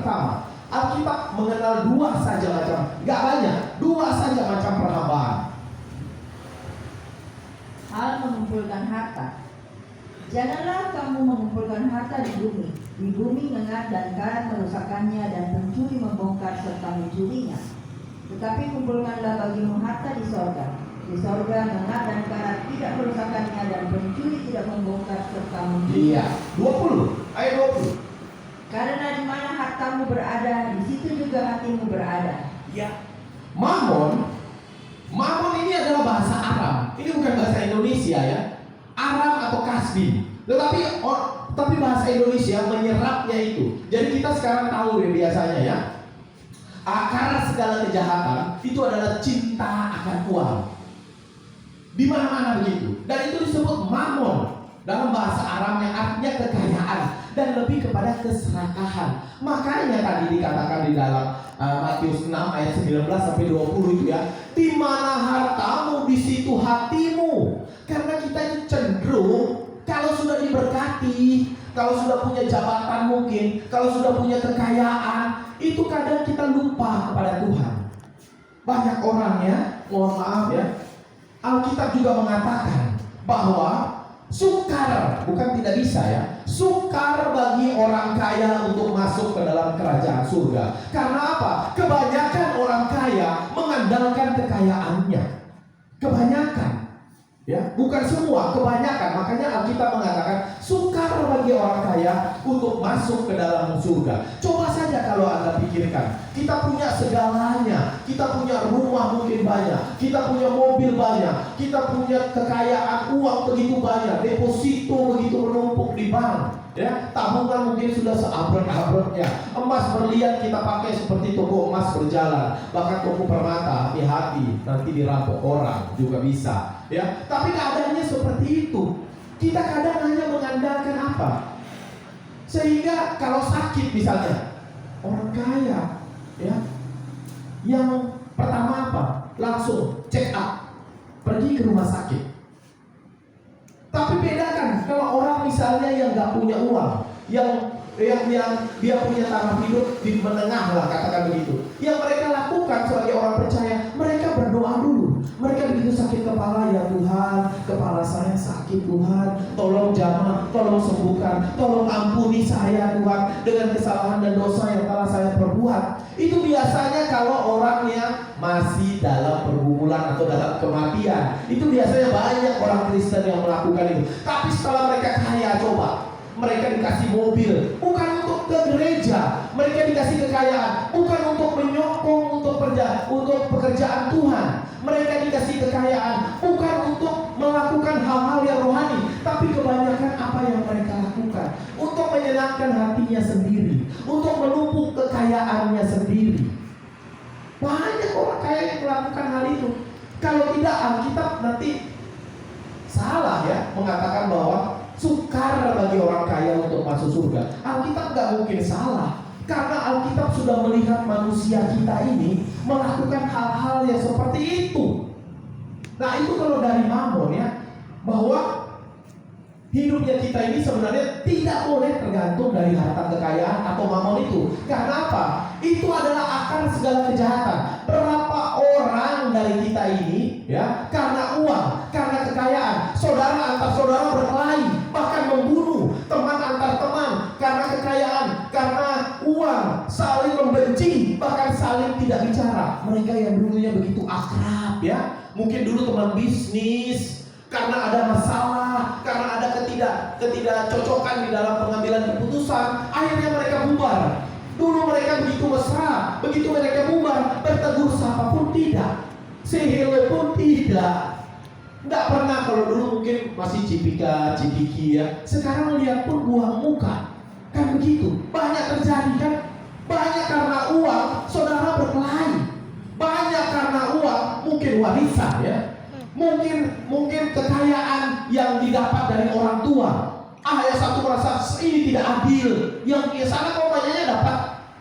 pertama, Alkitab mengenal dua saja macam, nggak banyak, dua saja macam perhambaan. Hal mengumpulkan harta. Janganlah kamu mengumpulkan harta di bumi ngengat dan karat merusakannya dan pencuri membongkar serta mencurinya. Tetapi kumpulkanlah bagimu harta di sorga. Di sorga ngengat dan karat tidak merusakannya dan pencuri tidak membongkar serta mencurinya. Iya, 20, ayat 20. Karena di mana hartamu berada, di situ juga hatimu berada. Ya. Mamon ini adalah bahasa Aram. Ini bukan bahasa Indonesia ya. Aram atau Kasbi. Tapi bahasa Indonesia menyerapnya itu. Jadi kita sekarang tahu ya biasanya ya. Akar segala kejahatan itu adalah cinta akan uang. Di mana-mana begitu. Dan itu disebut mamon dalam bahasa Aram yang artinya kekayaan dan lebih kepada keserakahan. Makanya tadi dikatakan di dalam Matius 6 ayat 19 sampai 20 itu ya, di mana hartamu di situ hatimu. Karena kita itu cenderung kalau sudah diberkati, kalau sudah punya jabatan mungkin, kalau sudah punya kekayaan, itu kadang kita lupa kepada Tuhan. Banyak orang ya, mohon maaf ya, Alkitab juga mengatakan bahwa sukar, bukan tidak bisa ya, sukar bagi orang kaya untuk masuk ke dalam kerajaan surga. Karena apa? Kebanyakan orang kaya mengandalkan kekayaannya. Kebanyakan ya, bukan semua, kebanyakan. Makanya Alkitab mengatakan sukar bagi orang kaya untuk masuk ke dalam surga. Coba saja kalau Anda pikirkan, kita punya segalanya, kita punya rumah mungkin banyak, kita punya mobil banyak, kita punya kekayaan uang begitu banyak, deposito begitu menumpuk di bank, ya, tabungan mungkin sudah seabrek-abreknya, emas berlian kita pakai seperti toko emas berjalan, bahkan toko permata, hati-hati nanti dirampok orang juga bisa, ya. Tapi keadaannya seperti itu. Kita kadang hanya mengandalkan apa? Sehingga kalau sakit misalnya, orang kaya ya, yang pertama apa? Langsung check up, pergi ke rumah sakit. Tapi bedakan kalau orang misalnya yang nggak punya uang, yang dia punya taraf hidup di menengah lah, katakan begitu. Yang mereka lakukan sebagai orang percaya, mereka berdoa dulu. Mereka begitu sakit kepala, ya Tuhan, kepala saya sakit Tuhan, tolong jamah, tolong sembuhkan, tolong ampuni saya Tuhan dengan kesalahan dan dosa yang telah saya perbuat. Itu biasanya kalau orang yang masih dalam pergumulan atau dalam kematian. Itu biasanya banyak orang Kristen yang melakukan itu. Tapi setelah mereka kaya, coba mereka dikasih mobil, bukan untuk ke gereja. Mereka dikasih kekayaan, bukan untuk menyokong untuk pekerjaan Tuhan. Mereka dikasih kekayaan, bukan untuk melakukan hal-hal yang rohani, tapi kebanyakan apa yang mereka lakukan untuk menyenangkan hatinya sendiri, untuk menumpuk kekayaannya sendiri. Banyak orang kaya yang melakukan hal itu. Kalau tidak, Alkitab nanti salah ya mengatakan bahwa sukar bagi orang kaya untuk masuk surga. Alkitab gak mungkin salah, karena Alkitab sudah melihat manusia kita ini melakukan hal-hal yang seperti itu. Nah itu kalau dari Mamon ya, bahwa hidupnya kita ini sebenarnya tidak boleh tergantung dari harta kekayaan atau mamon itu. Karena apa? Itu adalah akar segala kejahatan. Berapa orang dari kita ini ya, karena uang, karena kekayaan, saudara antar saudara berkelahi, bahkan membunuh, teman antar teman karena kekayaan, karena uang, saling membenci, bahkan saling tidak bicara. Mereka yang dulunya begitu akrab ya, mungkin dulu teman bisnis, karena ada masalah, karena ada ketidakcocokan di dalam pengambilan keputusan, akhirnya mereka bubar. Dulu mereka begitu mesra, begitu mereka bubar, bertegur sapa pun tidak, say hello pun tidak. Nggak pernah, kalau dulu mungkin masih cipiki ya, sekarang lihat pun buang muka. Kan begitu, banyak terjadi kan. Banyak karena uang, saudara berkelahi. Banyak karena uang, mungkin warisan ya, mungkin kekayaan yang didapat dari orang tua. Yang satu merasa ini tidak adil, yang sana kok banyaknya dapat,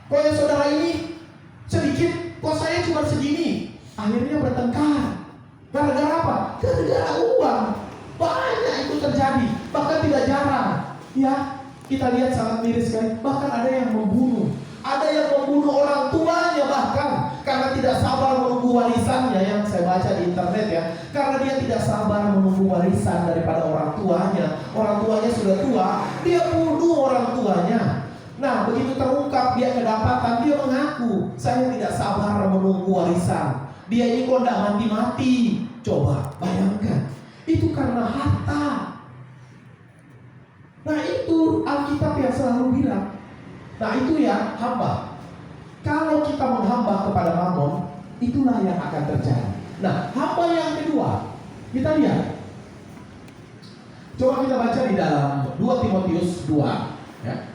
kok yang saudara ini sedikit, kok saya cuma segini. Akhirnya bertengkar. Gara-gara apa? Gara-gara uang. Banyak itu terjadi, bahkan tidak jarang ya, kita lihat sangat miris sekali. Bahkan ada yang membunuh, ada yang Karena dia tidak sabar menunggu warisan daripada orang tuanya. Orang tuanya sudah tua, dia bunuh orang tuanya. Nah, begitu terungkap dia kedapatan, dia mengaku, saya tidak sabar menunggu warisan. Dia ini kok tidak mati-mati. Coba bayangkan, itu karena harta. Nah, itu Alkitab yang selalu bilang. Nah, itu ya hamba. Kalau kita menghamba kepada Mamon, itulah yang akan terjadi. Nah, hamba yang kedua, kita lihat. Coba kita baca di dalam 2 Timotius 2, ya.